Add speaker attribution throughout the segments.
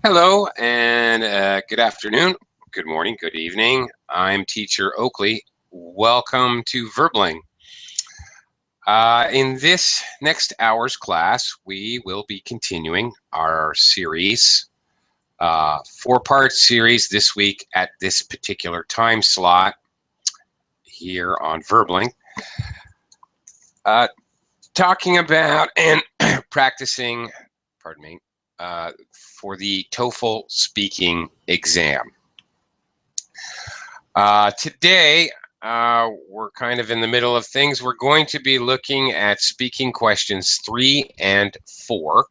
Speaker 1: Hello and good afternoon, good morning, good evening. I'm Teacher Oakley. Welcome to Verbling. In this next hour's class, we will be continuing our series, four-part series this week at this particular time slot here on Verbling, talking about and practicing, pardon me, for the TOEFL speaking exam. Today, we're kind of in the middle of things. We're going to be looking at speaking questions 3 and 4.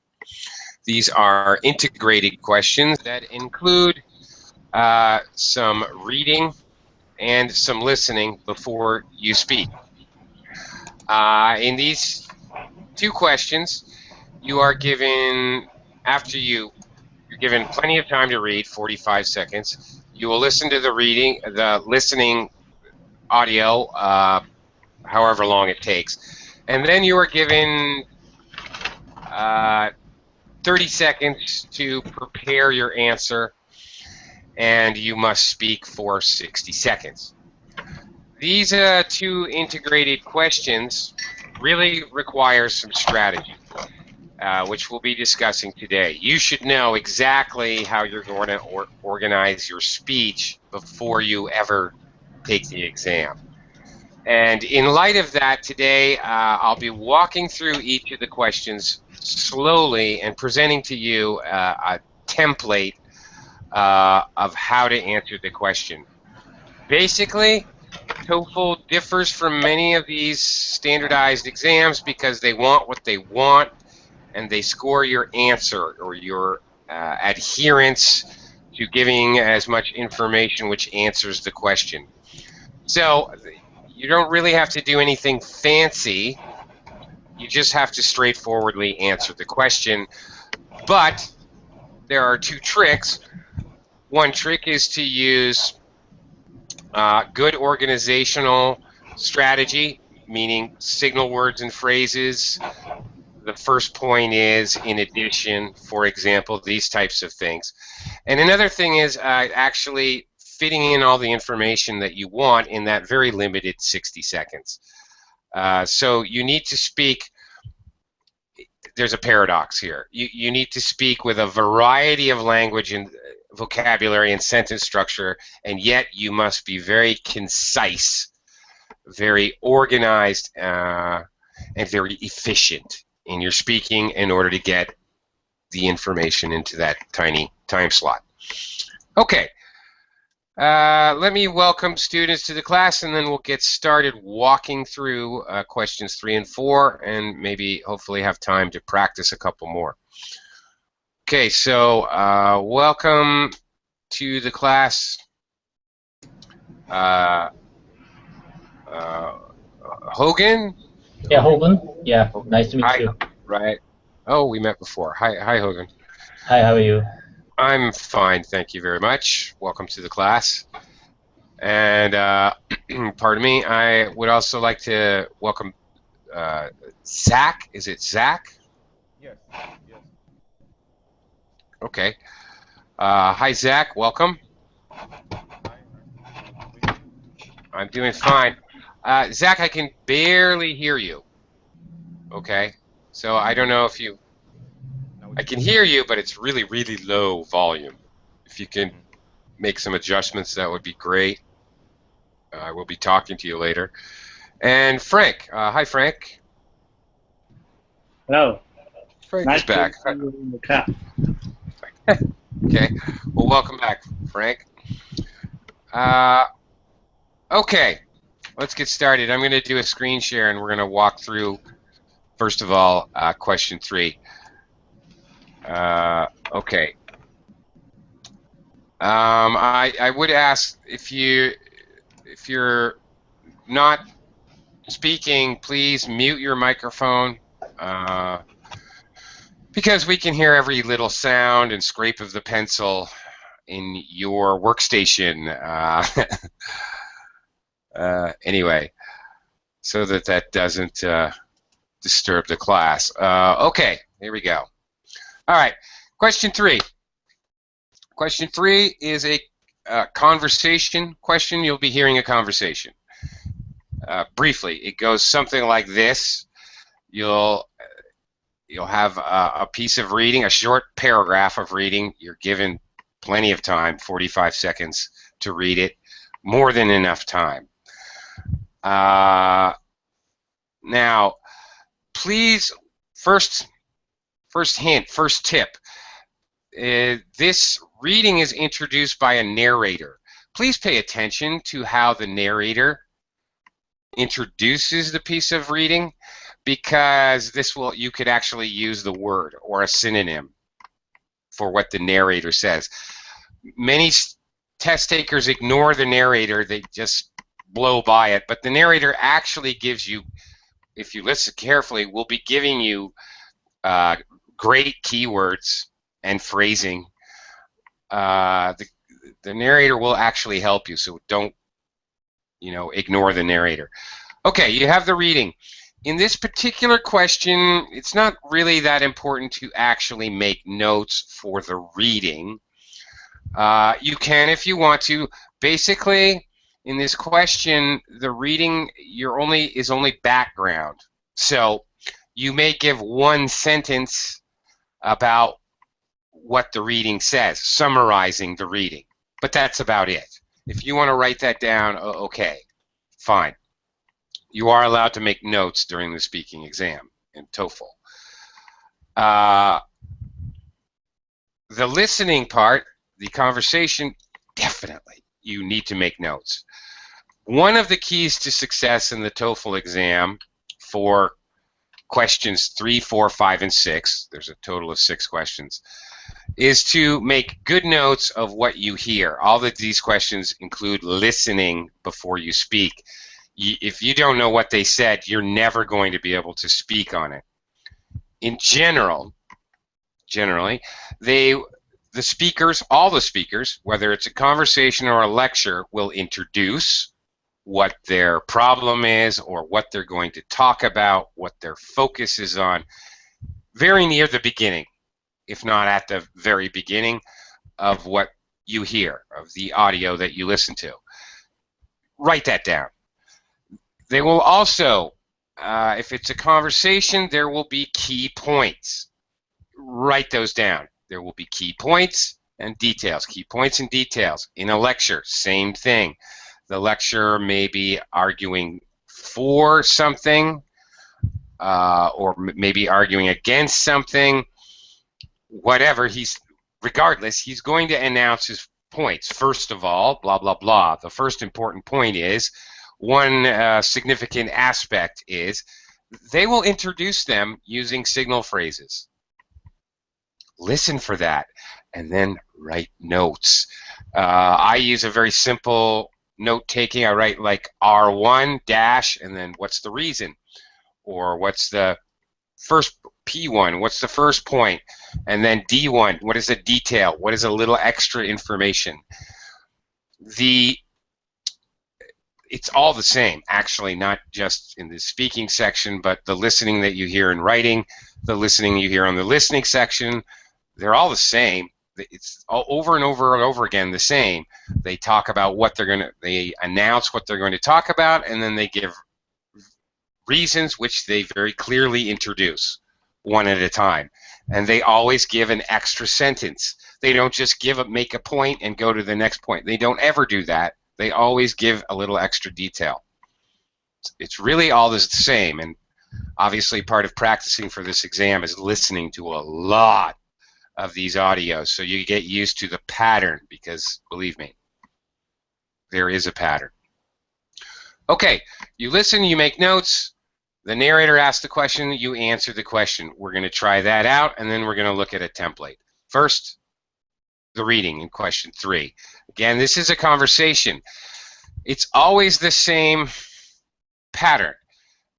Speaker 1: These are integrated questions that include some reading and some listening before you speak. In these two questions, you are given, you're given plenty of time to read, 45 seconds. You will listen to the listening audio, however long it takes. And then you are given 30 seconds to prepare your answer, and you must speak for 60 seconds. These two integrated questions really require some strategy, which we'll be discussing today. You should know exactly how you're going to organize your speech before you ever take the exam. And in light of that, today I'll be walking through each of the questions slowly and presenting to you a template of how to answer the question. Basically, TOEFL differs from many of these standardized exams because they want what they want, and they score your answer or your adherence to giving as much information which answers the question. So you don't really have to do anything fancy. You just have to straightforwardly answer the question. But there are two tricks. One trick is to use good organizational strategy, meaning signal words and phrases. The first point is in addition, for example, these types of things. And another thing is actually fitting in all the information that you want in that very limited 60 seconds. So you need to speak, there's a paradox here. You need to speak with a variety of language and vocabulary and sentence structure, and yet you must be very concise, very organized, and very efficient in your speaking in order to get the information into that tiny time slot. Okay. Let me welcome students to the class, and then we'll get started walking through questions 3 and 4, and maybe hopefully have time to practice a couple more. Okay, so welcome to the class. Hogan?
Speaker 2: Yeah, Hogan. Yeah, nice to meet you.
Speaker 1: Right. Oh, we met before. Hi, Hogan.
Speaker 2: Hi, how are you?
Speaker 1: I'm fine, thank you very much. Welcome to the class. And pardon me, I would also like to welcome Zach. Is it Zach?
Speaker 3: Yes.
Speaker 1: Okay. Hi, Zach. Welcome. I'm doing fine. Zach, I can barely hear you. Okay. So I don't know if you... I can hear you, but it's really, really low volume. If you can make some adjustments, that would be great. I will be talking to you later. And Frank. Hi, Frank.
Speaker 4: Hello.
Speaker 1: Frank
Speaker 4: nice
Speaker 1: is back.
Speaker 4: To see you in the class.
Speaker 1: Okay. Well, welcome back, Frank. Okay. Let's get started. I'm going to do a screen share, and we're going to walk through, first of all, question 3. Okay. I would ask if you're not speaking, please mute your microphone because we can hear every little sound and scrape of the pencil in your workstation. Anyway, so that doesn't disturb the class. Okay, here we go. All right, question 3. Question 3 is a conversation question. You'll be hearing a conversation. Briefly, it goes something like this. You'll have a piece of reading, a short paragraph of reading. You're given plenty of time, 45 seconds to read it, more than enough time. Now, please, first hint, first tip. This reading is introduced by a narrator. Please pay attention to how the narrator introduces the piece of reading, because you could actually use the word or a synonym for what the narrator says. Many test takers ignore the narrator, they just blow by it, but the narrator actually gives you, if you listen carefully, will be giving you great keywords and phrasing. The narrator will actually help you, so don't ignore the narrator. Okay, you have the reading. In this particular question, it's not really that important to actually make notes for the reading. You can if you want to. Basically, in this question, the reading is only background. So you may give one sentence about what the reading says, summarizing the reading, but that's about it. If you want to write that down, okay, fine. You are allowed to make notes during the speaking exam in TOEFL. The listening part, the conversation, definitely you need to make notes. One of the keys to success in the TOEFL exam for questions 3, 4, 5, and 6, there's a total of 6 questions, is to make good notes of what you hear. All of these questions include listening before you speak. If you don't know what they said, you're never going to be able to speak on it. In generally, the speakers, all the speakers, whether it's a conversation or a lecture, will introduce what their problem is or what they're going to talk about, what their focus is on, very near the beginning, if not at the very beginning of what you hear, of the audio that you listen to. Write that down. They will also, if it's a conversation, there will be key points. Write those down. There will be key points and details. Key points and details. In a lecture, same thing. The lecturer may be arguing for something or maybe arguing against something. Whatever, regardless, he's going to announce his points. First of all, blah, blah, blah. The first important point is, one significant aspect is they will introduce them using signal phrases. Listen for that and then write notes. I use a very simple note taking. I write like R1 dash and then what's the reason, or what's the first P1, what's the first point, and then D1, what is the detail, what is a little extra information. It's all the same, actually, not just in the speaking section, but the listening that you hear in writing, the listening you hear on the listening section, they're all the same. It's all over and over and over again the same. They talk about they announce what they're going to talk about, and then they give reasons which they very clearly introduce one at a time. And they always give an extra sentence. They don't just make a point and go to the next point. They don't ever do that. They always give a little extra detail. It's really all the same, and obviously part of practicing for this exam is listening to a lot of these audios so you get used to the pattern, because believe me, there is a pattern. Okay, you listen, you make notes, the narrator asks the question, you answer the question. We're going to try that out, and then we're going to look at a template. First, the reading in question 3. Again, this is a conversation. It's always the same pattern.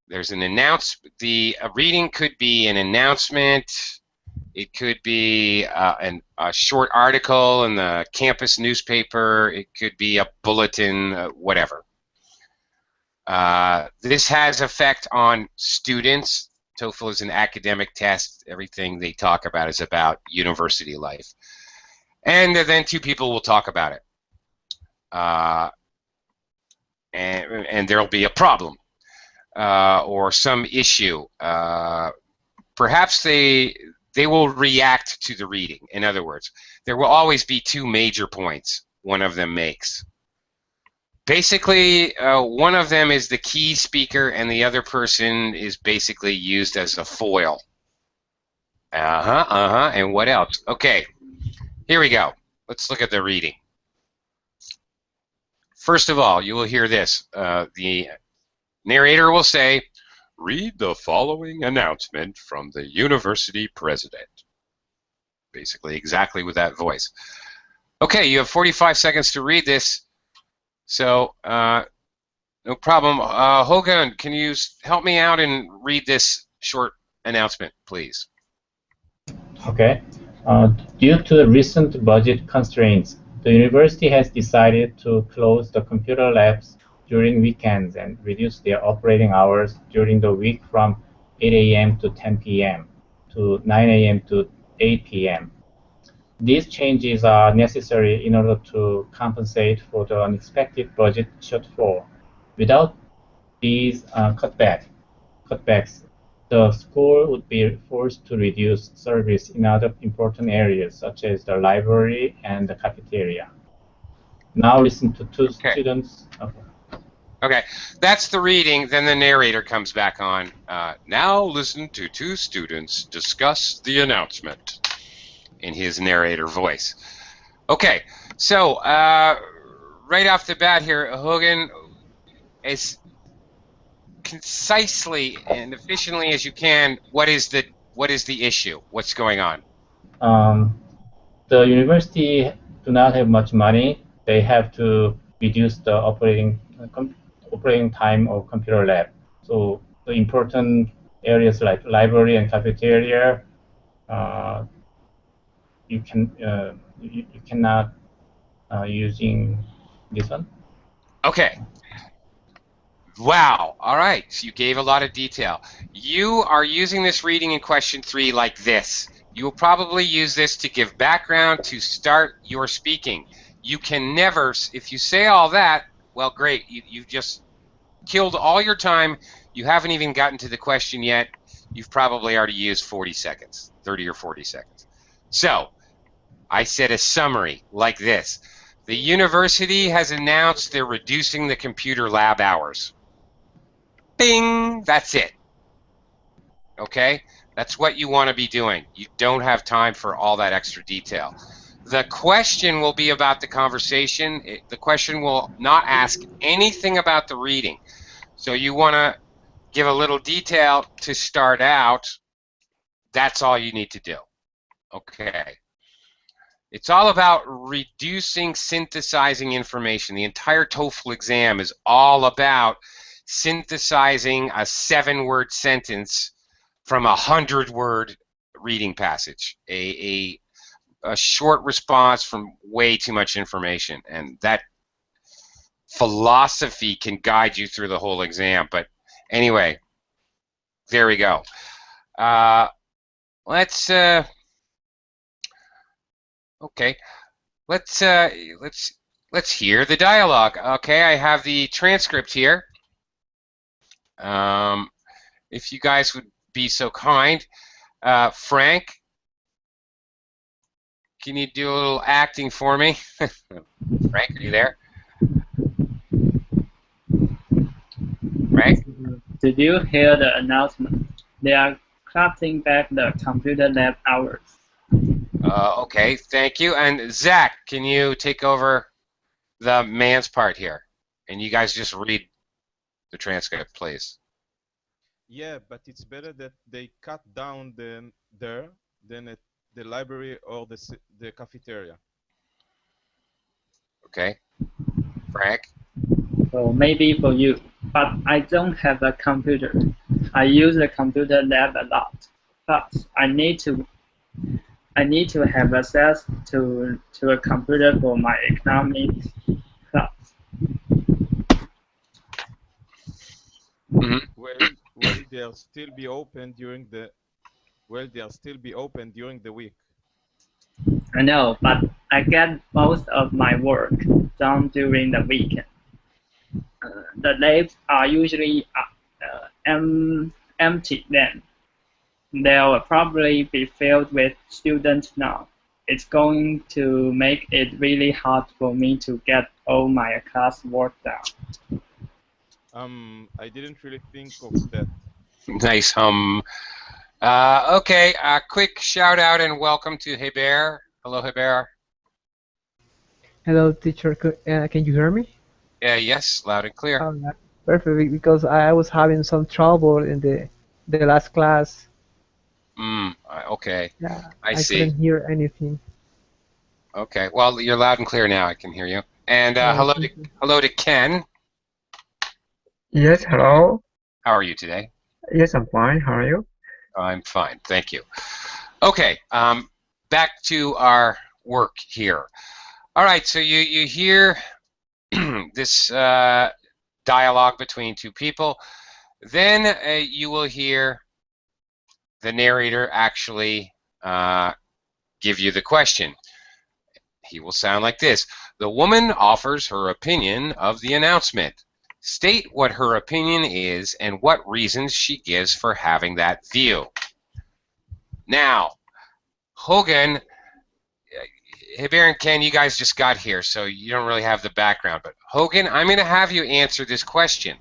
Speaker 1: There's an announcement. A reading could be an announcement. It could be a short article in the campus newspaper. It could be a bulletin, whatever. This has effect on students. TOEFL is an academic test. Everything they talk about is about university life. And then two people will talk about it. And there'll be a problem or some issue. Perhaps they will react to the reading. In other words, there will always be two major points one of them makes. Basically, one of them is the key speaker, and the other person is basically used as a foil. And what else? Okay, here we go. Let's look at the reading. First of all, you will hear this. The narrator will say, "Read the following announcement from the university president." Basically, exactly with that voice. Okay, you have 45 seconds to read this. So, no problem. Hogan, can you help me out and read this short announcement, please?
Speaker 2: Okay. Due to the recent budget constraints, the university has decided to close the computer labs during weekends and reduce their operating hours during the week from 8 a.m. to 10 p.m. to 9 a.m. to 8 p.m. These changes are necessary in order to compensate for the unexpected budget shortfall. Without these cutbacks, the school would be forced to reduce service in other important areas, such as the library and the cafeteria. Now listen to two
Speaker 1: Okay.
Speaker 2: students.
Speaker 1: Okay, that's the reading. Then the narrator comes back on. Now listen to two students discuss the announcement in his narrator voice. Okay, so right off the bat here, Hogan, as concisely and efficiently as you can, what is the issue? What's going on?
Speaker 2: The university do not have much money. They have to reduce the operating time of computer lab. So the important areas like library and cafeteria, uh, you cannot using this one.
Speaker 1: Okay. Wow. All right. So you gave a lot of detail. You are using this reading in question 3 like this. You will probably use this to give background to start your speaking. You can never, if you say all that, well, great. You've just killed all your time. You haven't even gotten to the question yet. You've probably already used 40 seconds, 30 or 40 seconds. So I said a summary like this. The university has announced they're reducing the computer lab hours. Bing, that's it. Okay, that's what you want to be doing. You don't have time for all that extra detail. The question will be about the conversation. The question will not ask anything about the reading. So you want to give a little detail to start out. That's all you need to do. Okay. It's all about reducing, synthesizing information. The entire TOEFL exam is all about synthesizing a 7-word sentence from a 100-word reading passage, a short response from way too much information. And that philosophy can guide you through the whole exam. But anyway, there we go. Let's okay. Let's hear the dialogue. Okay, I have the transcript here. If you guys would be so kind, Frank, can you do a little acting for me? Frank, are you there? Frank?
Speaker 3: Did you hear the announcement? They are cutting back the computer lab hours.
Speaker 1: Okay, thank you. And Zach, can you take over the man's part here? And you guys just read the transcript, please.
Speaker 4: Yeah, but it's better that they cut down there than at the library or the cafeteria.
Speaker 1: Okay, Frank?
Speaker 3: So maybe for you, but I don't have a computer. I use the computer lab a lot. Plus, I need to have access to a computer for my economics class.
Speaker 1: Mm-hmm.
Speaker 4: Well, they'll still be open during the week.
Speaker 3: I know, but I get most of my work done during the weekend. The labs are usually empty then. They'll probably be filled with students now. It's going to make it really hard for me to get all my class work done.
Speaker 4: I didn't really think of that.
Speaker 1: Nice. Okay, quick shout out and welcome to Heber. Hello, Heber.
Speaker 5: Hello, teacher. Can you hear me?
Speaker 1: Yes, loud and clear.
Speaker 5: Yeah. Perfect. Because I was having some trouble in the last class.
Speaker 1: Okay.
Speaker 5: Yeah,
Speaker 1: I
Speaker 5: I
Speaker 1: see.
Speaker 5: couldn't hear anything.
Speaker 1: Okay. Well, you're loud and clear now. I can hear you. And hello to Ken.
Speaker 6: Yes, hello.
Speaker 1: How are you today?
Speaker 6: Yes, I'm fine. How are you?
Speaker 1: I'm fine, thank you. Okay, back to our work here. All right, so you hear this dialogue between two people. Then you will hear the narrator actually give you the question. He will sound like this. The woman offers her opinion of the announcement. State what her opinion is and what reasons she gives for having that view. Now, Hogan, Heber and Ken, you guys just got here, so you don't really have the background. But Hogan, I'm going to have you answer this question.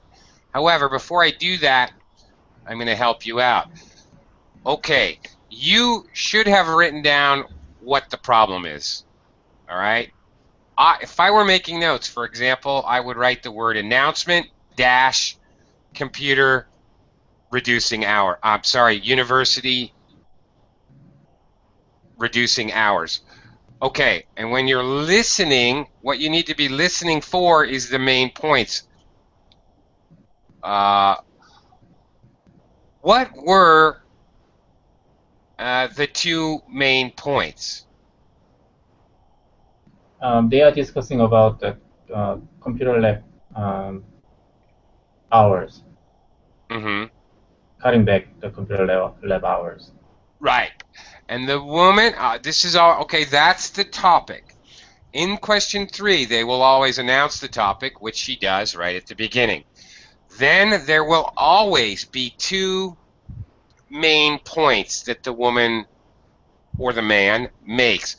Speaker 1: However, before I do that, I'm going to help you out. Okay, you should have written down what the problem is. All right? If I were making notes, for example, I would write the word announcement dash computer reducing hour. I'm sorry, university reducing hours. Okay, and when you're listening, what you need to be listening for is the main points. What were the two main points?
Speaker 2: They are discussing about the computer lab hours.
Speaker 1: Mm-hmm.
Speaker 2: Cutting back the computer lab hours.
Speaker 1: Right. And the woman, this is all, okay, that's the topic. In question 3, they will always announce the topic, which she does right at the beginning. Then there will always be two main points that the woman or the man makes.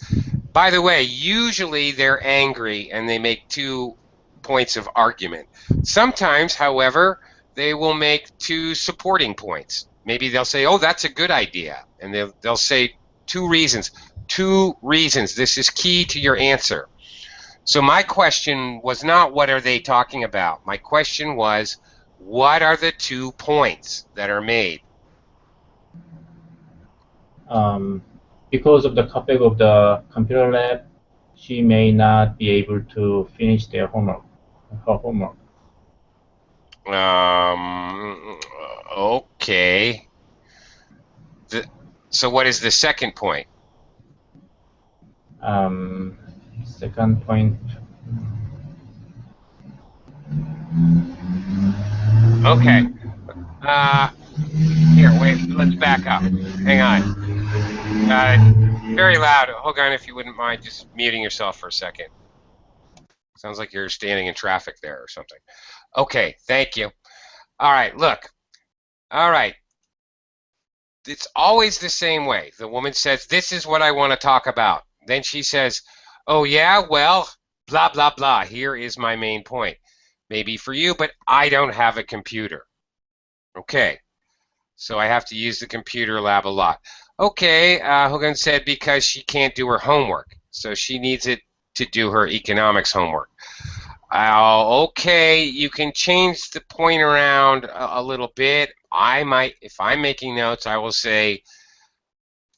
Speaker 1: By the way, usually they're angry and they make 2 points of argument. Sometimes, however, they will make 2 supporting points. Maybe they'll say, oh, that's a good idea. And they'll say 2 reasons. 2 reasons. This is key to your answer. So my question was not what are they talking about. My question was, what are the 2 points that are made?
Speaker 2: Because of the cutback of the computer lab, she may not be able to finish her homework.
Speaker 1: Okay. So what is the second point?
Speaker 2: Second point.
Speaker 1: Okay. Here, wait, let's back up. Hang on. Very loud. Hold on, if you wouldn't mind just muting yourself for a second. Sounds like you're standing in traffic there or something. Okay, thank you. All right, look. All right. It's always the same way. The woman says, this is what I want to talk about. Then she says, oh, yeah, well, blah, blah, blah. Here is my main point. Maybe for you, but I don't have a computer. Okay. So I have to use the computer lab a lot. Okay, Hogan said because she can't do her homework. So she needs it to do her economics homework. Okay, you can change the point around a little bit. I might, if I'm making notes, I will say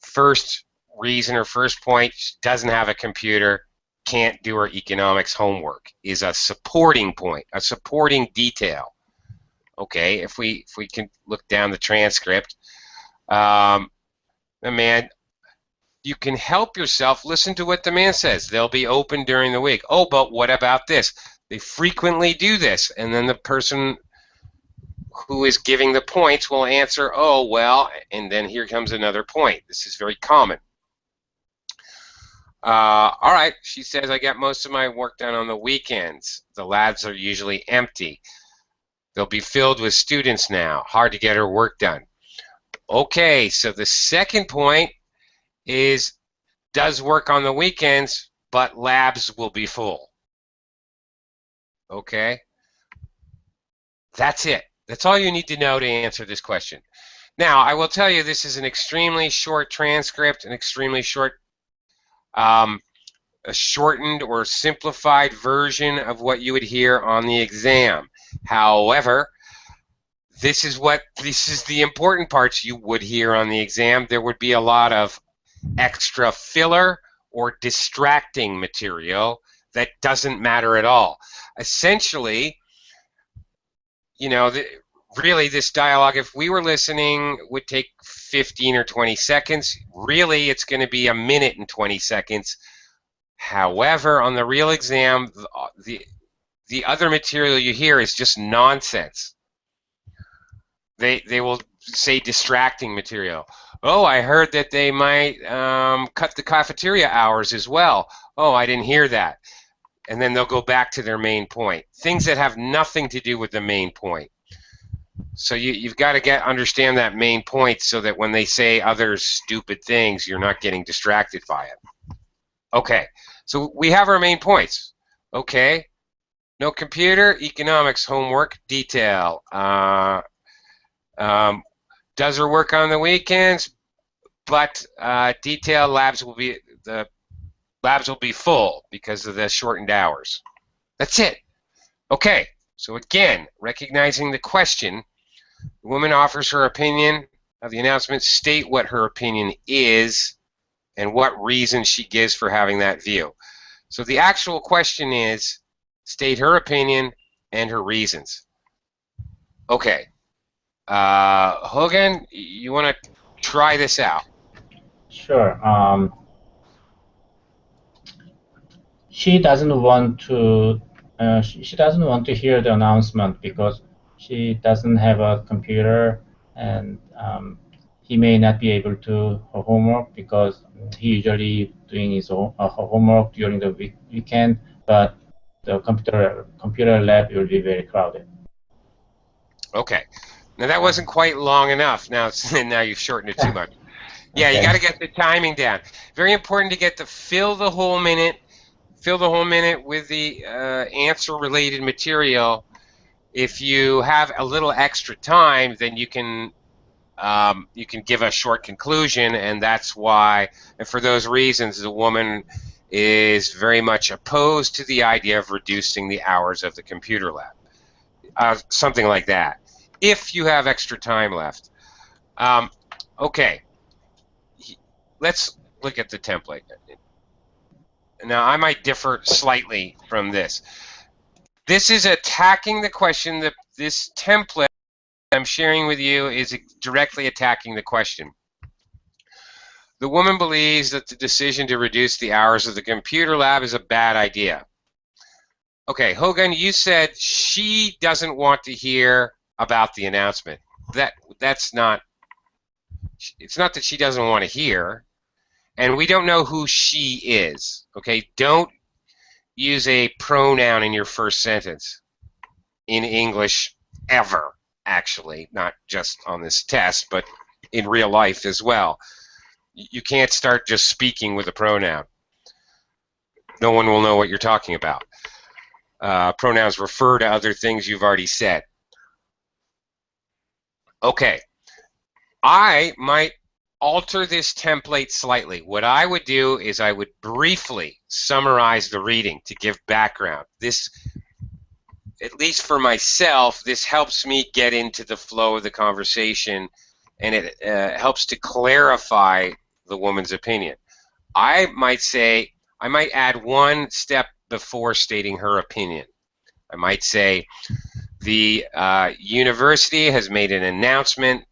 Speaker 1: first reason or first point, she doesn't have a computer, can't do her economics homework, is a supporting point, a supporting detail. Okay, if we can look down the transcript, the man, you can help yourself. Listen to what the man says. They'll be open during the week. Oh, but what about this? They frequently do this, and then the person who is giving the points will answer, oh, well, and then here comes another point. This is very common. All right, she says, I get most of my work done on the weekends. The labs are usually empty. They'll be filled with students now. Hard to get her work done. Okay, so the second point is does work on the weekends, but labs will be full. Okay, that's it. That's all you need to know to answer this question. Now, I will tell you this is an extremely short transcript, an extremely short, a shortened or simplified version of what you would hear on the exam. However, this is the important parts you would hear on the exam. There would be a lot of extra filler or distracting material that doesn't matter at all. Essentially, you know, really this dialogue, if we were listening, would take 15 or 20 seconds. Really, it's going to be a minute and 20 seconds. However, on the real exam, the other material you hear is just nonsense. They will say distracting material. Oh, I heard that they might cut the cafeteria hours as well. Oh, I didn't hear that. And then they'll go back to their main point. Things that have nothing to do with the main point. So you've got to understand that main point so that when they say other stupid things, you're not getting distracted by it. Okay, so we have our main points. Okay, no computer, economics, homework, detail. Does her work on the weekends, but detail labs will be full because of the shortened hours. That's it. Okay, so again, recognizing the question, the woman offers her opinion of the announcement. State what her opinion is and what reason she gives for having that view. So the actual question is, state her opinion and her reasons. Okay. Hogan, you want to try this out?
Speaker 2: Sure. She doesn't want to. She doesn't want to hear the announcement because she doesn't have a computer, and he may not be able to her homework because he usually doing his her homework during the weekend. But the computer lab will be very crowded.
Speaker 1: Okay. Now that wasn't quite long enough. Now you've shortened it too much. Yeah,
Speaker 2: Okay.
Speaker 1: you got to get the timing down. Very important to get to fill the whole minute with the answer-related material. If you have a little extra time, then you can give a short conclusion, and that's why. And for those reasons, the woman is very much opposed to the idea of reducing the hours of the computer lab. Something like that. If you have extra time left. Okay. Let's look at the template. Now, I might differ slightly from this. This is attacking the question. This template I'm sharing with you is directly attacking the question. The woman believes that the decision to reduce the hours of the computer lab is a bad idea. Okay, Hogan, you said she doesn't want to hear about the announcement. That's not. It's not that she doesn't want to hear. And we don't know who she is, okay? Don't use a pronoun in your first sentence in English ever, actually, not just on this test, but in real life as well. You can't start just speaking with a pronoun. No one will know what you're talking about. Pronouns refer to other things you've already said. Okay, I might alter this template slightly. What I would do is I would briefly summarize the reading to give background. This, at least for myself, this helps me get into the flow of the conversation, and it helps to clarify the woman's opinion. I might add one step before stating her opinion. I might say the university has made an announcement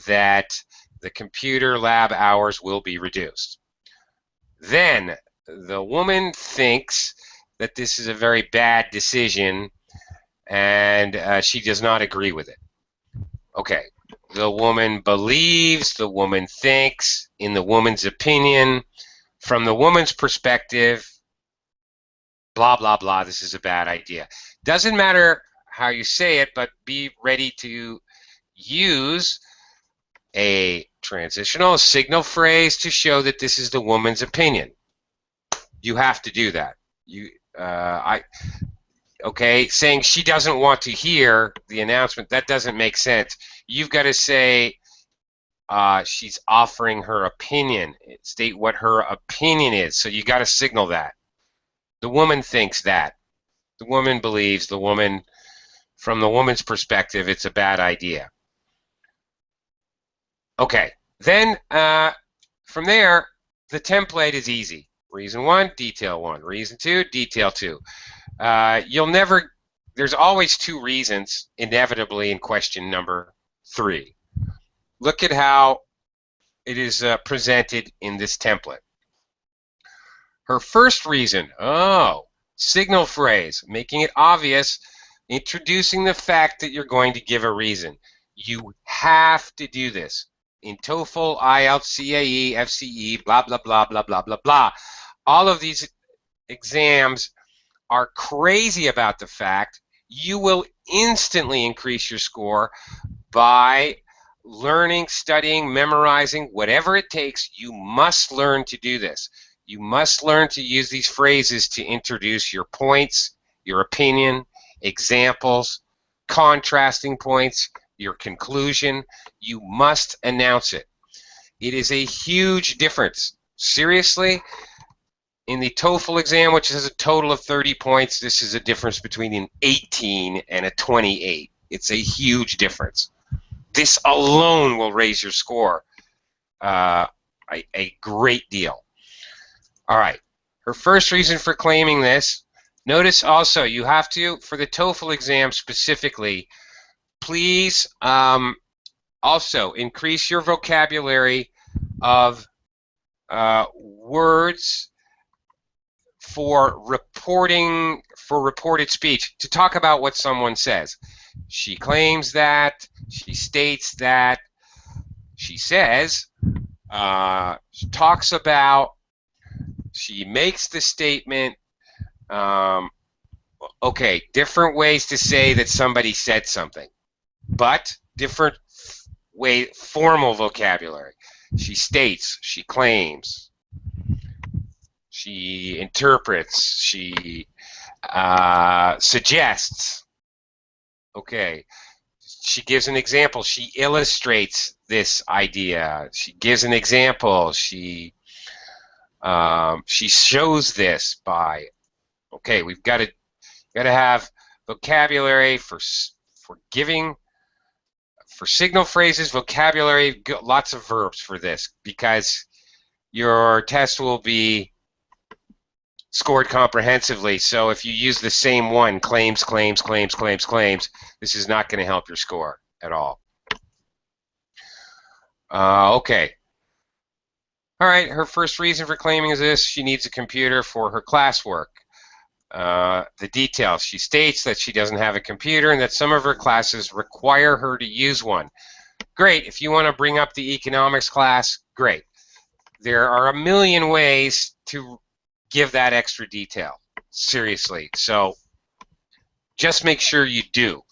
Speaker 1: that the computer lab hours will be reduced. Then the woman thinks that this is a very bad decision, and she does not agree with it. Okay, the woman believes, the woman thinks, in the woman's opinion, From the woman's perspective, blah, blah, blah, this is a bad idea. Doesn't matter how you say it, but be ready to use a transitional signal phrase to show that this is the woman's opinion. You have to do that. Okay, saying she doesn't want to hear the announcement, that doesn't make sense. You've got to say she's offering her opinion. State what her opinion is. So you got to signal that. The woman thinks that. The woman believes, from the woman's perspective, it's a bad idea. Okay, then from there, the template is easy. Reason 1, detail 1. Reason 2, detail 2. There's always 2 reasons, inevitably, in question number 3. Look at how it is presented in this template. Her first reason, signal phrase, making it obvious, introducing the fact that you're going to give a reason. You have to do this. In TOEFL, IELTS, CAE, FCE, blah, blah, blah, blah, blah, blah, blah. All of these exams are crazy about the fact you will instantly increase your score by learning, studying, memorizing, whatever it takes. You must learn to do this. You must learn to use these phrases to introduce your points, your opinion, examples, contrasting points, your conclusion. You must announce it. It is a huge difference. Seriously, in the TOEFL exam, which has a total of 30 points, this is a difference between an 18 and a 28. It's a huge difference. This alone will raise your score a great deal. All right, her first reason for claiming this. Notice also you have to, for the TOEFL exam specifically, please also increase your vocabulary of words for reported speech, to talk about what someone says. She claims that, she states that, she says, she talks about, she makes the statement. Okay, different ways to say that somebody said something, but different formal vocabulary. She states, she claims, she interprets, she suggests. Okay, she gives an example, she illustrates this idea, she gives an example, she shows this by. Okay, we've got to have vocabulary for giving, for signal phrases, vocabulary, lots of verbs for this, because your test will be scored comprehensively. So if you use the same one, claims, claims, claims, claims, claims, this is not going to help your score at all. Okay. All right, her first reason for claiming is this: she needs a computer for her classwork. The details: she states that she doesn't have a computer and that some of her classes require her to use one. Great. If you want to bring up the economics class, great. There are a million ways to give that extra detail. Seriously. So just make sure you do.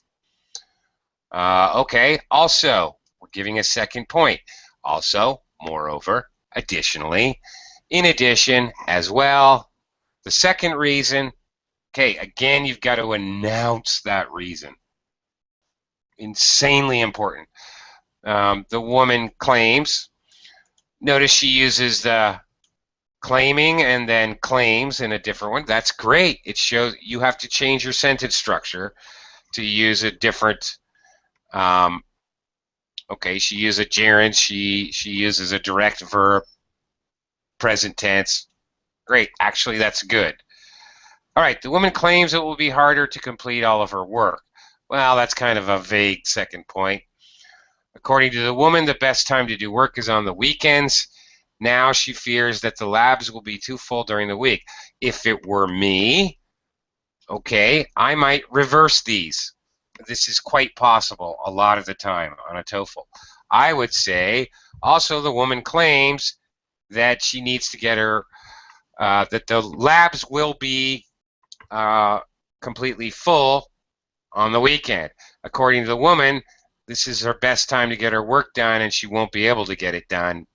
Speaker 1: Okay. Also, we're giving a second point. Also, moreover, additionally, in addition, as well. The second reason, okay, again, you've got to announce that reason. Insanely important. The woman claims. Notice she uses the claiming and then claims in a different one. That's great. It shows you have to change your sentence structure to use a different. Okay, she uses a gerund. She uses a direct verb, present tense. Great. Actually, that's good. All right. The woman claims it will be harder to complete all of her work. Well, that's kind of a vague second point. According to the woman, the best time to do work is on the weekends. Now she fears that the labs will be too full during the week. If it were me, okay, I might reverse these. This is quite possible a lot of the time on a TOEFL. I would say, also the woman claims that she needs to get her that the labs will be completely full on the weekend. According to the woman, this is her best time to get her work done, and she won't be able to get it done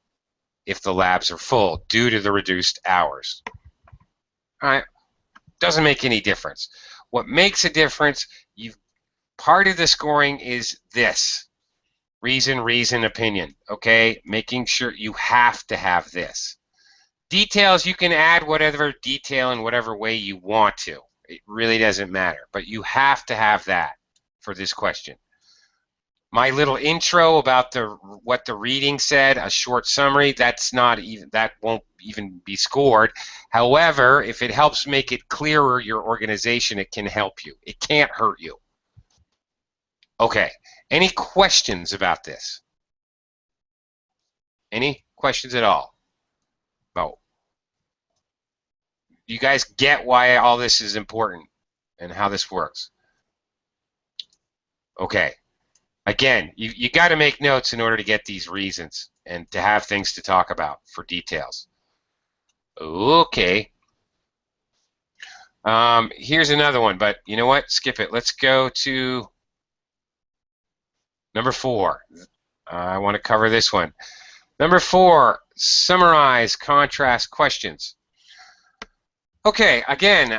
Speaker 1: if the labs are full due to the reduced hours. All right, doesn't make any difference. What makes a difference, part of the scoring is this: reason, opinion. Okay, making sure you have to have this. Details, you can add whatever detail in whatever way you want to. It really doesn't matter, but you have to have that for this question. My little intro about what the reading said, a short summary, that won't even be scored. However, if it helps make it clearer your organization, it can help you. It can't hurt you. Okay, any questions about this? Any questions at all? No. You guys get why all this is important and how this works? Okay. Again, you got to make notes in order to get these reasons and to have things to talk about for details. Okay. Here's another one, but you know what? Skip it. Let's go to number 4. I want to cover this one. Number 4, summarize contrast questions. Okay, again,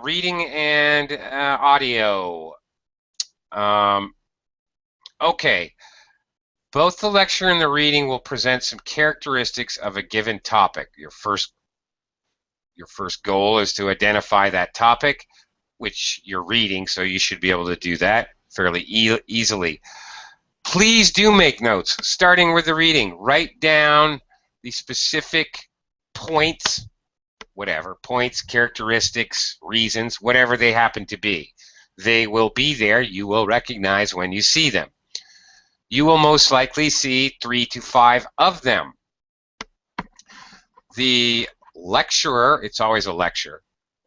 Speaker 1: reading and audio. Okay, both the lecture and the reading will present some characteristics of a given topic. Your first goal is to identify that topic, which you're reading, so you should be able to do that fairly easily. Please do make notes, starting with the reading. Write down the specific points, points, characteristics, reasons, whatever they happen to be. They will be there. You will recognize when you see them. You will most likely see 3 to 5 of them. The lecturer, it's always a lecture,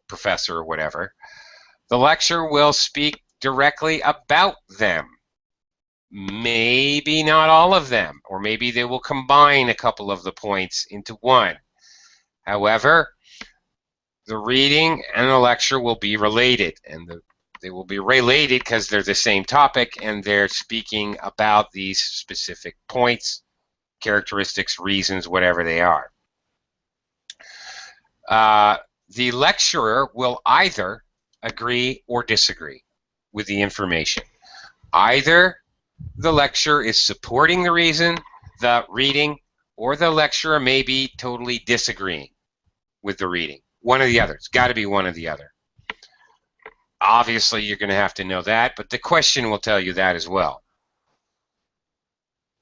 Speaker 1: professor or whatever, the lecturer will speak directly about them. Maybe not all of them, or maybe they will combine a couple of the points into one. However, the reading and the lecture will be related, and they will be related because they're the same topic and they're speaking about these specific points, characteristics, reasons, whatever they are. The lecturer will either agree or disagree with the information. Either the lecturer is supporting the reading, or the lecturer may be totally disagreeing with the reading. One or the other. It's got to be one or the other. Obviously, you're going to have to know that, but the question will tell you that as well.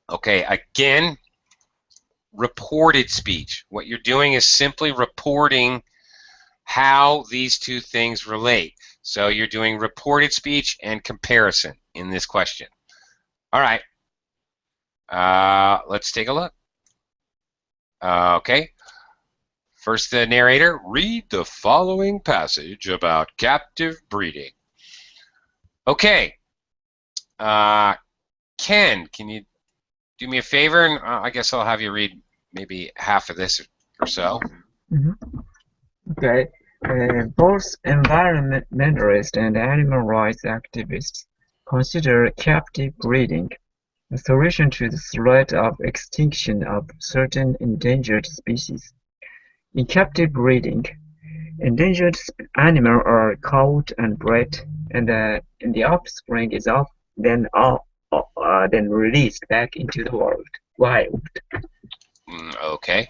Speaker 1: Okay, again, reported speech. What you're doing is simply reporting how these two things relate. So you're doing reported speech and comparison in this question. All right, let's take a look. Okay. First, the narrator, read the following passage about captive breeding. Okay. Ken, can you do me a favor? And I guess I'll have you read maybe half of this or so.
Speaker 6: Okay. Both environmentalists and animal rights activists consider captive breeding a solution to the threat of extinction of certain endangered species. In captive breeding, endangered animals are caught and bred, and the offspring is then released back into the wild.
Speaker 1: Okay.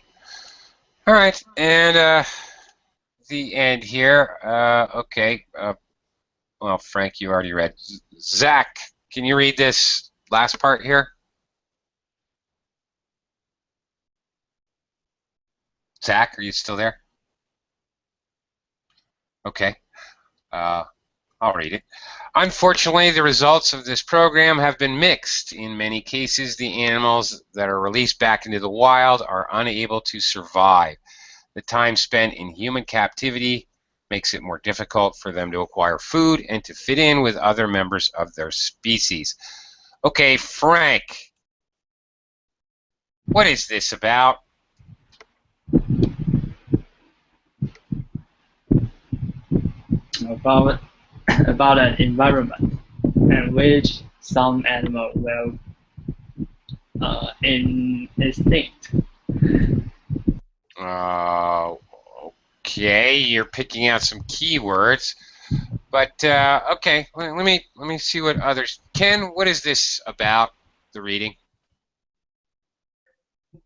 Speaker 1: All right, and the end here. Okay. Well, Frank, you already read. Zach, can you read this last part here? Zach, are you still there? Okay. I'll read it. Unfortunately, the results of this program have been mixed. In many cases, the animals that are released back into the wild are unable to survive. The time spent in human captivity makes it more difficult for them to acquire food and to fit in with other members of their species. Okay, Frank, what is this about?
Speaker 3: about about an environment in which some animal will in extinct.
Speaker 1: Okay, you're picking out some keywords, but okay. Let me see what others. Ken, what is this about the reading?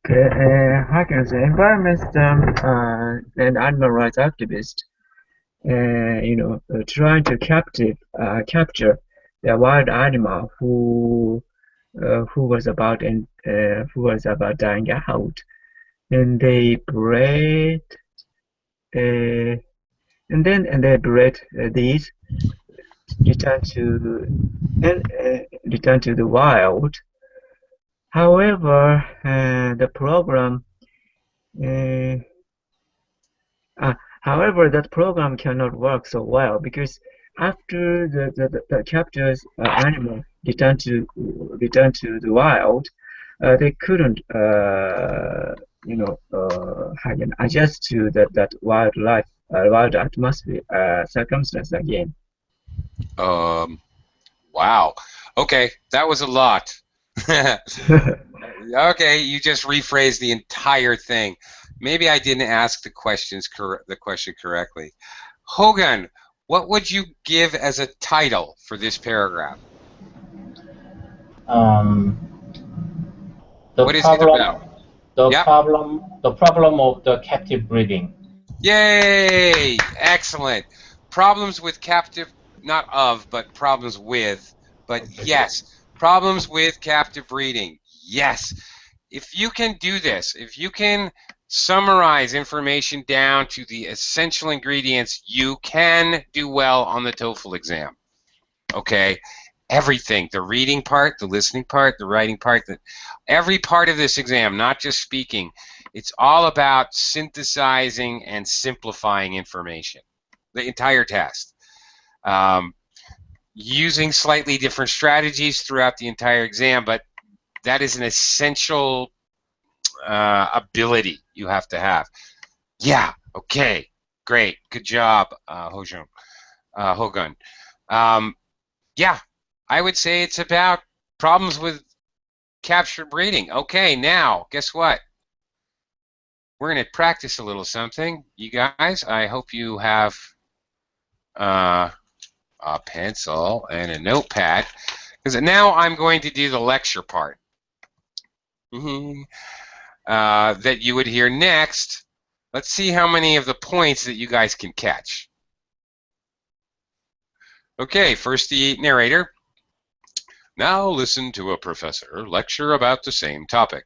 Speaker 6: Okay, how can I say? Environmental and animal rights activists, trying to capture the wild animal who was about dying out, and they bred, uh, and they bred these return to return to the wild. However, the program. Uh, However, that program cannot work so well because after the captured animal return to the wild, they couldn't adjust to that wildlife wild atmosphere circumstance again.
Speaker 1: Wow. Okay, that was a lot. Okay, you just rephrased the entire thing. Maybe I didn't ask the question correctly. Hogan, what would you give as a title for this paragraph?
Speaker 2: Um, the
Speaker 1: What is it
Speaker 2: problem,
Speaker 1: about?
Speaker 2: the
Speaker 1: Yep.
Speaker 2: problem, the problem of the captive breeding.
Speaker 1: Yay! Excellent. Problems with captive, not of, but problems with. But yes, problems with captive breeding. Yes. If you can do this, if you can summarize information down to the essential ingredients, you can do well on the TOEFL exam. Okay? Everything, the reading part, the listening part, the writing part, every part of this exam, not just speaking, it's all about synthesizing and simplifying information, the entire test. Using slightly different strategies throughout the entire exam, but that is an essential ability you have to have. Yeah, okay, great, good job, Hogun. Yeah, I would say it's about problems with captured breeding. Okay, now, guess what? We're going to practice a little something. You guys, I hope you have a pencil and a notepad, because now I'm going to do the lecture part that you would hear next. Let's see how many of the points that you guys can catch. Okay, first the narrator. Now listen to a professor lecture about the same topic.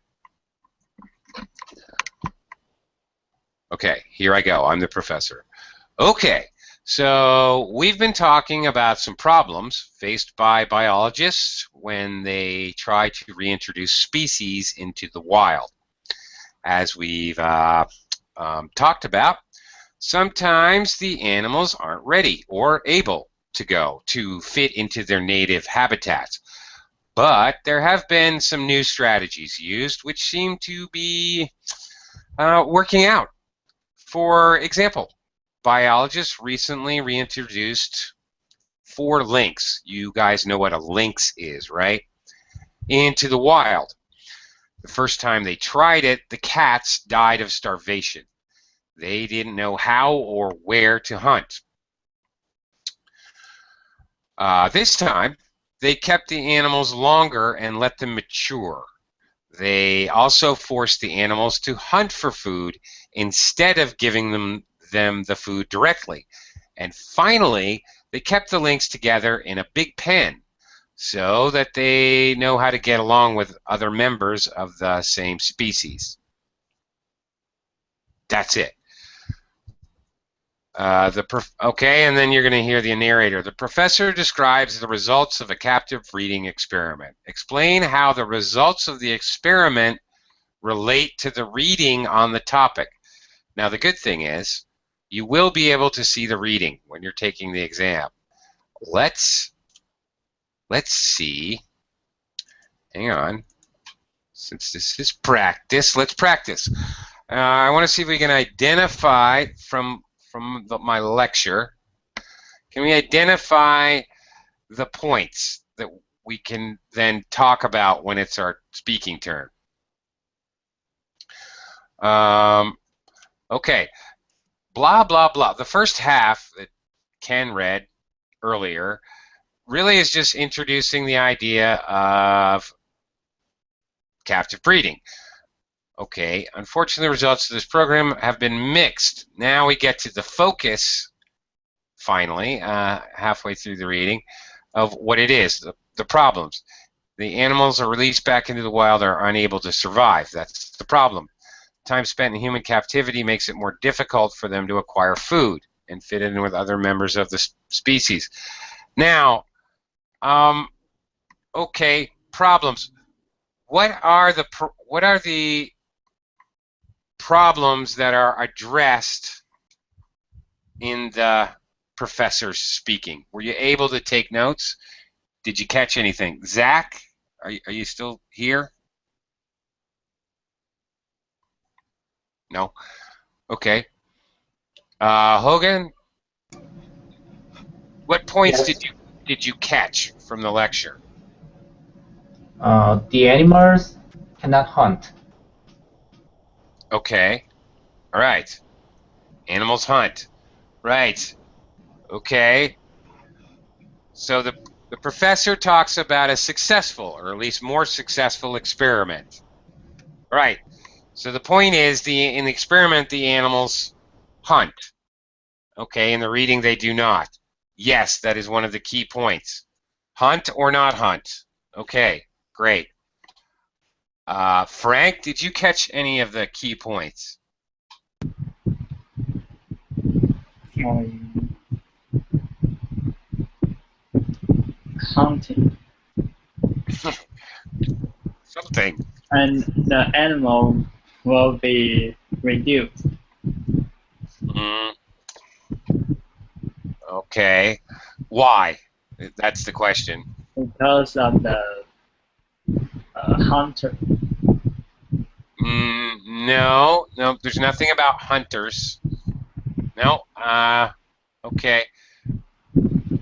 Speaker 1: Okay, here I go. I'm the professor. Okay, so we've been talking about some problems faced by biologists when they try to reintroduce species into the wild. As we've talked about, sometimes the animals aren't ready or able to go to fit into their native habitats. But there have been some new strategies used which seem to be working out. For example, biologists recently reintroduced 4 lynx. You guys know what a lynx is, right? Into the wild. The first time they tried it, the cats died of starvation. They didn't know how or where to hunt. This time, they kept the animals longer and let them mature. They also forced the animals to hunt for food instead of giving them the food directly. And finally, they kept the lynx together in a big pen so that they know how to get along with other members of the same species. That's it. Okay, and then you're going to hear the narrator. The professor describes the results of a captive breeding experiment. Explain how the results of the experiment relate to the reading on the topic. Now, the good thing is you will be able to see the reading when you're taking the exam. Let's see. Hang on. Since this is practice, let's practice. I want to see if we can identify from my lecture Can we identify the points that we can then talk about when it's our speaking turn? Okay, blah, blah, blah. The first half that Ken read earlier really is just introducing the idea of captive breeding. Okay, unfortunately, the results of this program have been mixed. Now we get to the focus, finally, halfway through the reading, of what it is, the problems. The animals are released back into the wild are unable to survive. That's the problem. Time spent in human captivity makes it more difficult for them to acquire food and fit in with other members of the species. Now, okay, problems. What are the problems that are addressed in the professor's speaking? Were you able to take notes? Did you catch anything? Zach, are you still here? No. Okay. Hogan, what points
Speaker 2: Yes.
Speaker 1: did you catch from the lecture?
Speaker 2: The animals cannot hunt.
Speaker 1: Okay. All right. Animals hunt. Right. Okay. So the professor talks about a successful, or at least more successful, experiment. Right. So the point is, in the experiment, the animals hunt. Okay. In the reading, they do not. Yes, that is one of the key points. Hunt or not hunt. Okay. Great. Frank, did you catch any of the key points?
Speaker 3: Hunting.
Speaker 1: Something.
Speaker 3: And the animal will be reduced.
Speaker 1: Okay. Why? That's the question.
Speaker 3: Because of the hunter.
Speaker 1: No, there's nothing about hunters. No. Okay.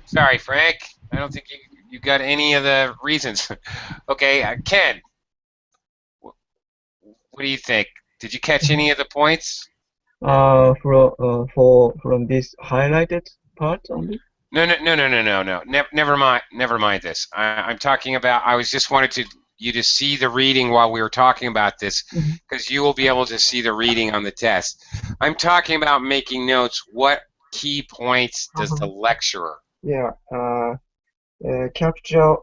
Speaker 1: Sorry, Frank. I don't think you got any of the reasons. Okay, Ken, what do you think? Did you catch any of the points?
Speaker 6: From this highlighted part only?
Speaker 1: No. Never mind this. I'm talking about. I was just wanted you to see the reading while we were talking about this, because you will be able to see the reading on the test. I'm talking about making notes. What key points does the lecturer?
Speaker 6: Yeah. Capture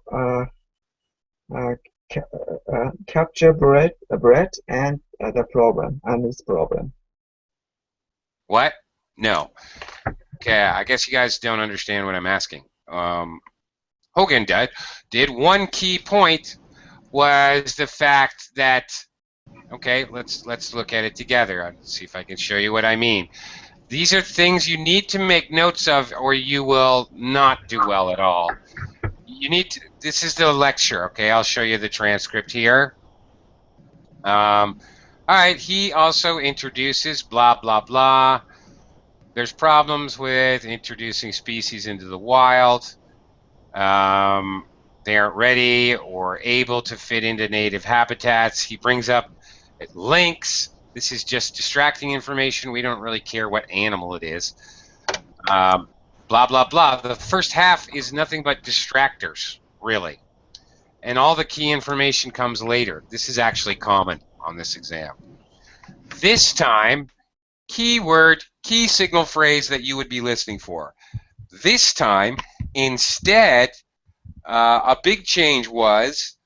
Speaker 6: capture bread and the problem and its problem.
Speaker 1: What? No. Okay, I guess you guys don't understand what I'm asking. Hogan did. One key point was the fact that, okay, let's look at it together. Let's see if I can show you what I mean. These are things you need to make notes of, or you will not do well at all. You need to, this is the lecture, okay? I'll show you the transcript here. All right, he also introduces blah, blah, blah. There's problems with introducing species into the wild. They aren't ready or able to fit into native habitats. He brings up links. This is just distracting information. We don't really care what animal it is. Blah, blah, blah. The first half is nothing but distractors, really. And all the key information comes later. This is actually common on this exam. This time, keyword, key signal phrase that you would be listening for. This time, instead, a big change was,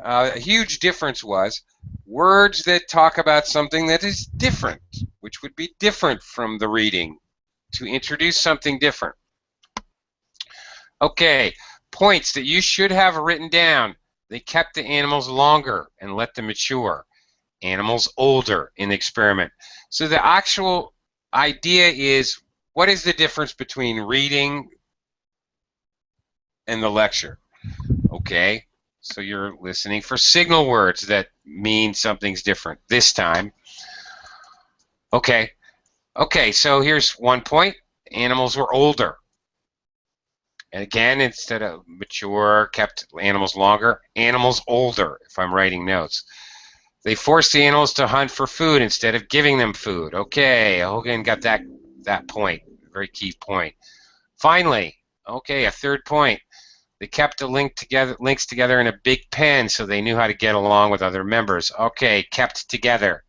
Speaker 1: a huge difference was, words that talk about something that is different, which would be different from the reading, to introduce something different. Okay, points that you should have written down. They kept the animals longer and let them mature. Animals older in the experiment. So the actual idea is, what is the difference between reading and the lecture? Okay, so you're listening for signal words that mean something's different this time. Okay, so here's one point. Animals were older. And again, instead of mature, kept animals longer, animals older, if I'm writing notes. They forced the animals to hunt for food instead of giving them food. Okay, Hogan got that point, very key point. Finally, okay, a third point. They kept the links together in a big pen so they knew how to get along with other members. Okay, kept together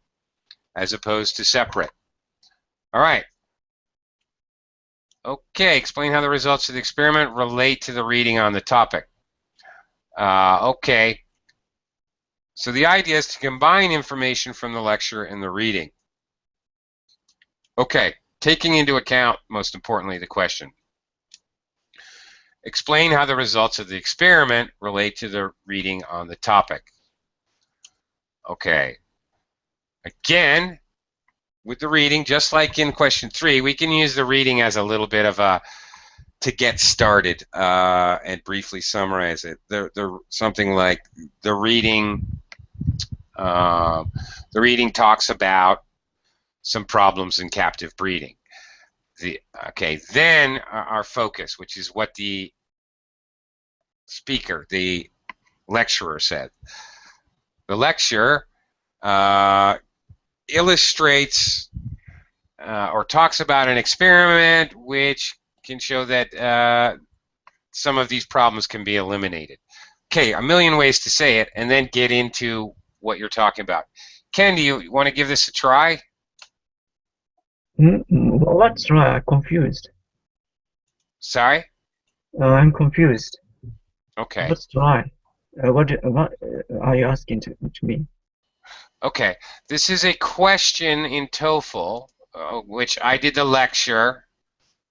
Speaker 1: as opposed to separate. All right. Okay, explain how the results of the experiment relate to the reading on the topic. Okay. So the idea is to combine information from the lecture and the reading. Okay, taking into account, most importantly, the question. Explain how the results of the experiment relate to the reading on the topic. Okay. Again, with the reading, just like in question 3, we can use the reading as a little bit of a to get started and briefly summarize it. Something like the reading talks about some problems in captive breeding. Then our focus, which is what the speaker, the lecturer said. The lecture illustrates or talks about an experiment which can show that some of these problems can be eliminated. Okay, a million ways to say it, and then get into what you're talking about. Ken, do you want to give this a try?
Speaker 6: Let's try. I'm confused.
Speaker 1: Sorry?
Speaker 6: I'm confused.
Speaker 1: Okay.
Speaker 6: Let's try. What are you asking to me?
Speaker 1: Okay. This is a question in TOEFL, which I did the lecture,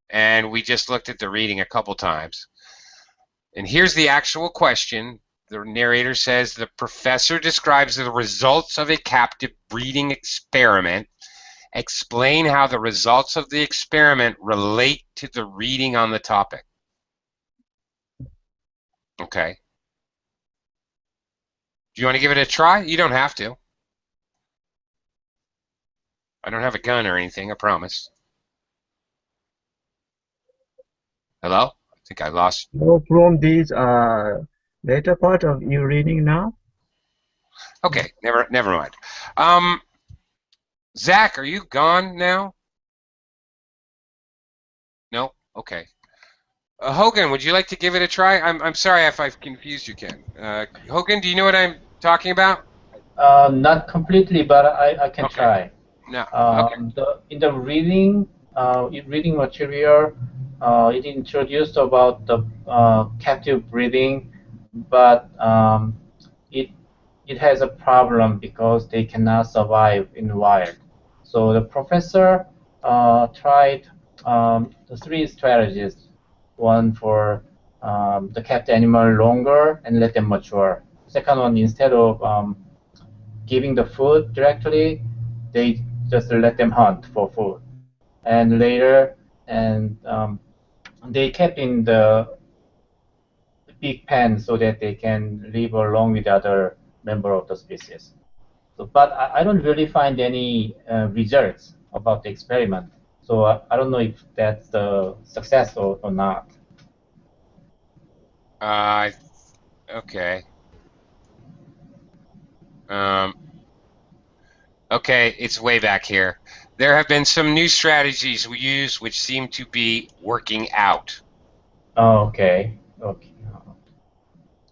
Speaker 1: and we just looked at the reading a couple times. And here's the actual question. The narrator says the professor describes the results of a captive breeding experiment. Explain how the results of the experiment relate to the reading on the topic. Okay. Do you want to give it a try? You don't have to. I don't have a gun or anything, I promise. Hello? I think I lost.
Speaker 6: No, from this later part of your reading now.
Speaker 1: Okay, never mind. Zach, are you gone now? No? Okay. Hogan, would you like to give it a try? I'm sorry if I've confused you, Ken. Hogan, do you know what I'm talking about?
Speaker 2: Not completely, but I can
Speaker 1: Okay.
Speaker 2: try.
Speaker 1: No. Okay.
Speaker 2: In the reading material, it introduced about the captive breeding, but it has a problem because they cannot survive in the wild. So the professor tried the 3 strategies. One for the kept animal longer and let them mature. Second one, instead of giving the food directly, they just let them hunt for food. And later, they kept in the big pen so that they can live along with the other member of the species. So, but I don't really find any results about the experiment. So I don't know if that's a success or not.
Speaker 1: Okay. Okay, it's way back here. There have been some new strategies we use which seem to be working out.
Speaker 2: Oh, okay. Okay.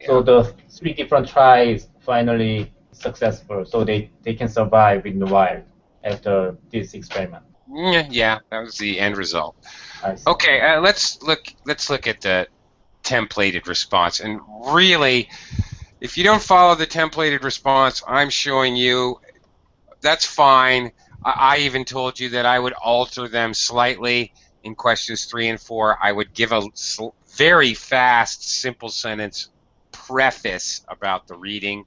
Speaker 2: So
Speaker 1: Yeah.
Speaker 2: the 3 different tries finally successful, so they can survive in the wild after this experiment.
Speaker 1: Yeah, that was the end result.
Speaker 2: I see.
Speaker 1: Okay, let's look at the templated response. And really, if you don't follow the templated response I'm showing you, that's fine. I even told you that I would alter them slightly in questions 3 and 4. I would give a very fast, simple sentence preface about the reading.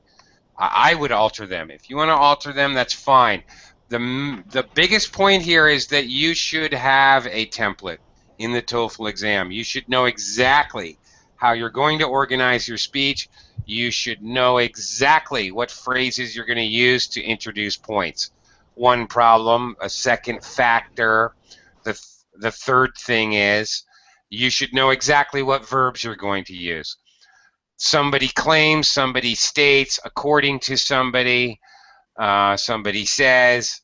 Speaker 1: I would alter them. If you want to alter them, that's fine. The biggest point here is that you should have a template in the TOEFL exam. You should know exactly how you're going to organize your speech. You should know exactly what phrases you're going to use to introduce points. One problem, a second factor. The third thing is You should know exactly what verbs you're going to use. Somebody claims, somebody states, according to somebody, somebody says.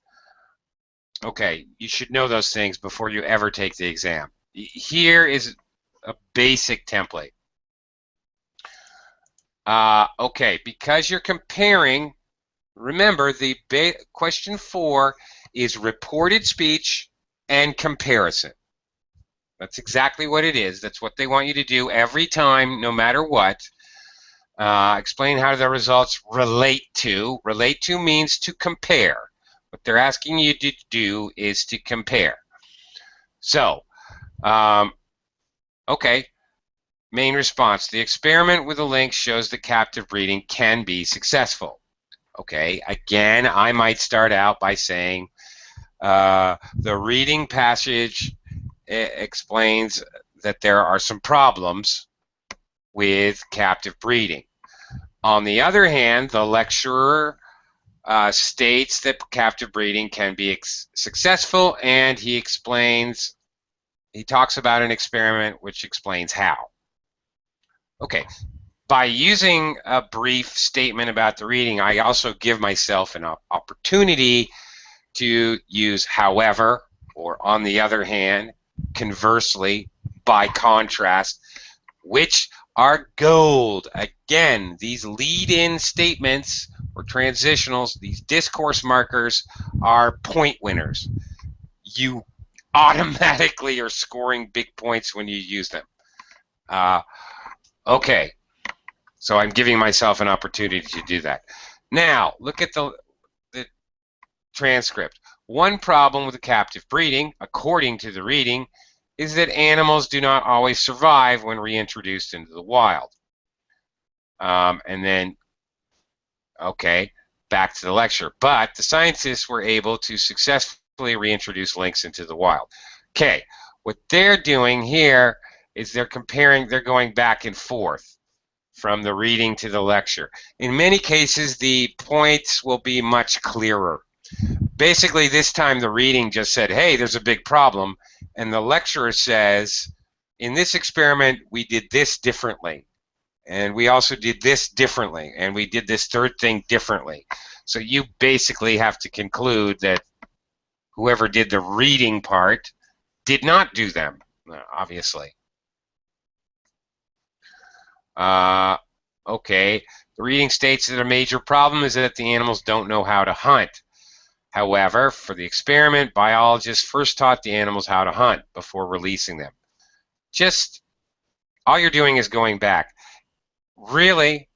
Speaker 1: Okay, you should know those things before you ever take the exam. Here is a basic template. Okay, because you're comparing, remember the question 4 is reported speech and comparison. That's exactly what it is. That's what they want you to do every time, no matter what. Explain how the results relate to. Relate to means to compare. What they're asking you to do is to compare. So, okay, main response. The experiment with the link shows that captive breeding can be successful. Okay, again, I might start out by saying the reading passage explains that there are some problems with captive breeding. On the other hand, the lecturer states that captive breeding can be successful, and he talks about an experiment which explains how. Okay, by using a brief statement about the reading, I also give myself an opportunity to use however, or on the other hand, conversely, by contrast, which are gold. Again, these lead-in statements or transitionals, these discourse markers, are point winners. You automatically are scoring big points when you use them. Okay, so I'm giving myself an opportunity to do that. Now, look at the transcript. One problem with captive breeding, according to the reading, is that animals do not always survive when reintroduced into the wild. And then, okay, back to the lecture. But the scientists were able to successfully reintroduce lynx into the wild. Okay, what they're doing here is they're going back and forth from the reading to the lecture. In many cases, the points will be much clearer. Basically, this time the reading just said, hey, there's a big problem. And the lecturer says, in this experiment, we did this differently. And we also did this differently. And we did this third thing differently. So you basically have to conclude that whoever did the reading part did not do them, obviously. Okay, the reading states that a major problem is that the animals don't know how to hunt. However, for the experiment, biologists first taught the animals how to hunt before releasing them. Just, all you're doing is going back. Really,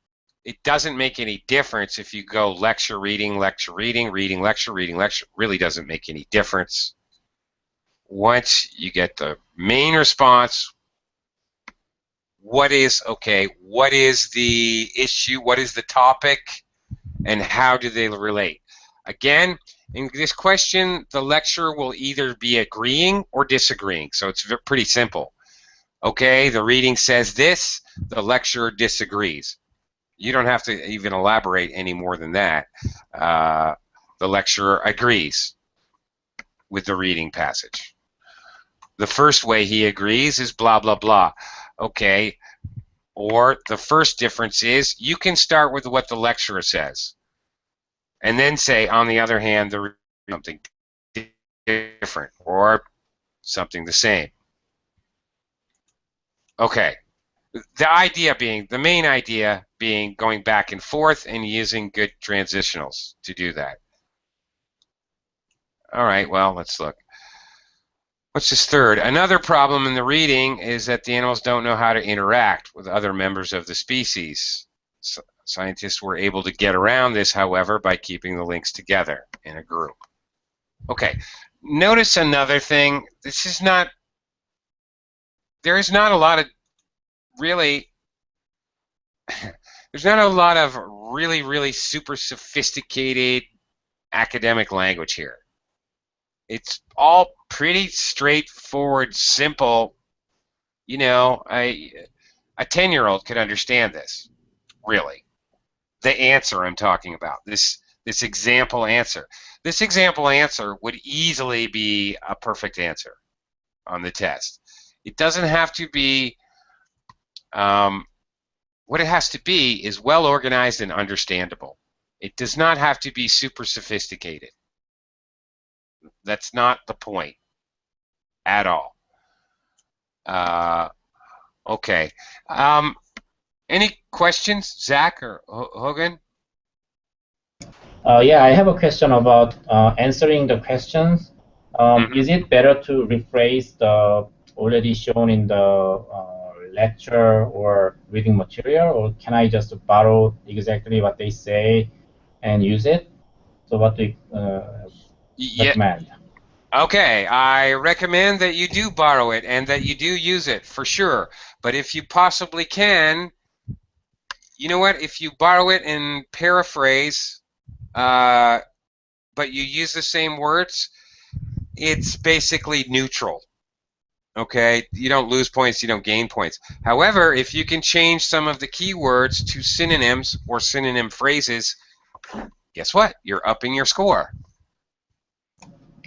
Speaker 1: it doesn't make any difference if you go lecture, reading, reading, lecture, really doesn't make any difference. Once you get the main response, what is the issue, what is the topic, and how do they relate? Again, in this question, the lecturer will either be agreeing or disagreeing, so it's pretty simple. Okay, the reading says this, the lecturer disagrees. You don't have to even elaborate any more than that. The lecturer agrees with the reading passage. The first way he agrees is blah, blah, blah. Okay, or the first difference is you can start with what the lecturer says and then say, on the other hand, the something different or something the same. Okay, the main idea being going back and forth and using good transitionals to do that. All right, well, let's look. What's this third? Another problem in the reading is that the animals don't know how to interact with other members of the species. Scientists were able to get around this, however, by keeping the lynx together in a group. Okay, notice another thing. There is not a lot of really super sophisticated academic language here. It's all pretty straightforward, simple. You know, a 10-year-old could understand this, really. The answer I'm talking about, this example answer. This example answer would easily be a perfect answer on the test. It doesn't have to be, what it has to be is well organized and understandable. It does not have to be super sophisticated. That's not the point at all. Okay. Any questions, Zach or Hogan?
Speaker 2: Yeah, I have a question about answering the questions. Is it better to rephrase the already shown in the lecture or reading material, or can I just borrow exactly what they say and use it? So what do you recommend?
Speaker 1: Okay, I recommend that you do borrow it and that you do use it for sure. But if you possibly can, you know what? If you borrow it and paraphrase, but you use the same words, it's basically neutral. Okay, you don't lose points, you don't gain points. However, if you can change some of the keywords to synonyms or synonym phrases, guess what? You're upping your score.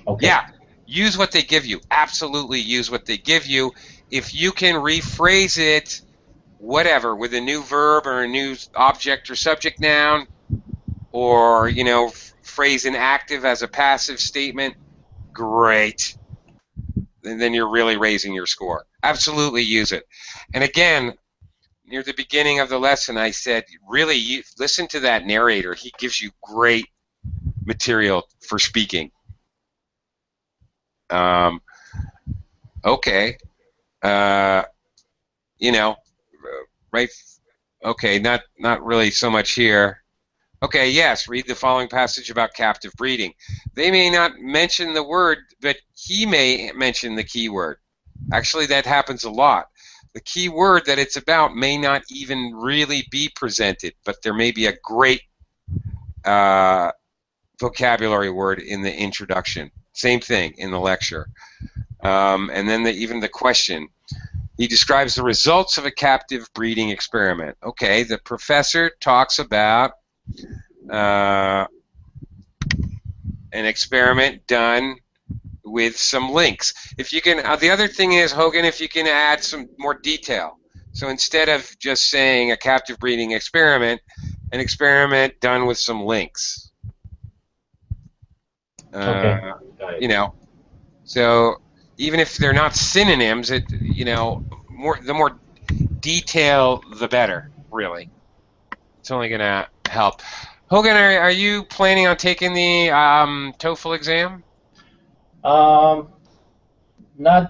Speaker 2: Okay.
Speaker 1: Yeah, use what they give you. Absolutely use what they give you. If you can rephrase it, whatever, with a new verb or a new object or subject noun, or, you know, phrase an active as a passive statement, great. And then you're really raising your score. Absolutely use it. And again, near the beginning of the lesson, I said, really, listen to that narrator. He gives you great material for speaking. Okay. You know, right? Okay, not really so much here. Okay, yes, read the following passage about captive breeding. They may not mention the word, but he may mention the key word. Actually, that happens a lot. The key word that it's about may not even really be presented, but there may be a great vocabulary word in the introduction. Same thing in the lecture. And then even the question. He describes the results of a captive breeding experiment. Okay, the professor talks about an experiment done with some links. If you can, the other thing is, Hogan, if you can add some more detail. So instead of just saying a captive breeding experiment, an experiment done with some links.
Speaker 2: Okay.
Speaker 1: You know, so even if they're not synonyms, you know, the more detail, the better, really. It's only going to help. Hogan, are you planning on taking the TOEFL exam?
Speaker 2: Not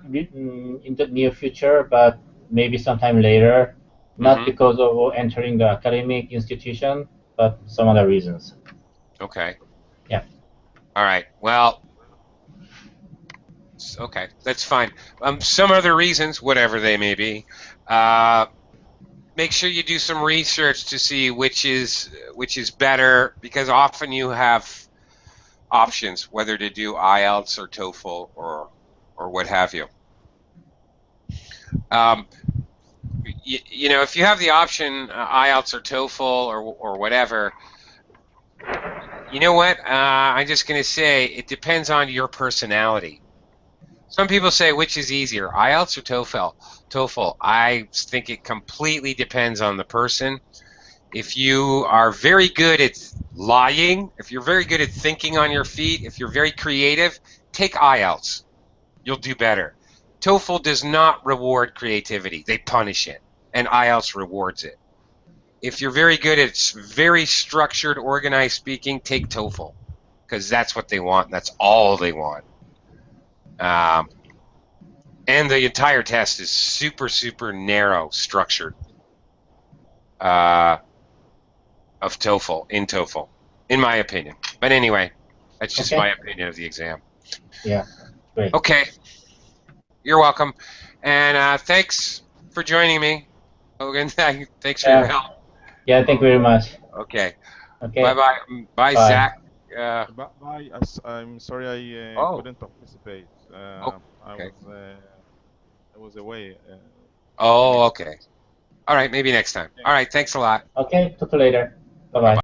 Speaker 2: in the near future, but maybe sometime later. Not because of entering the academic institution, but some other reasons.
Speaker 1: Okay.
Speaker 2: Yeah.
Speaker 1: All right. Well, okay, that's fine. Some other reasons, whatever they may be, make sure you do some research to see which is better, because often you have options whether to do IELTS or TOEFL or what have you. You know, if you have the option IELTS or TOEFL or whatever, you know what? I'm just going to say it depends on your personality. Some people say, which is easier, IELTS or TOEFL? TOEFL. I think it completely depends on the person. If you are very good at lying, if you're very good at thinking on your feet, if you're very creative, take IELTS. You'll do better. TOEFL does not reward creativity. They punish it, and IELTS rewards it. If you're very good at very structured, organized speaking, take TOEFL, because that's what they want. That's all they want. And the entire test is super, super narrow structured of TOEFL, in my opinion. But anyway, that's just my opinion of the exam.
Speaker 2: Yeah, great.
Speaker 1: Okay. You're welcome. And thanks for joining me, Hogan. Thanks for your help.
Speaker 2: Yeah, thank you very much.
Speaker 1: Okay.
Speaker 2: Okay.
Speaker 1: Bye-bye. Bye,
Speaker 2: Bye.
Speaker 1: Zach.
Speaker 4: Bye. I'm sorry I couldn't participate.
Speaker 1: Okay.
Speaker 4: I was away.
Speaker 1: Oh, okay. All right, maybe next time. All right, thanks a lot.
Speaker 2: Okay, talk to you later. Bye-bye.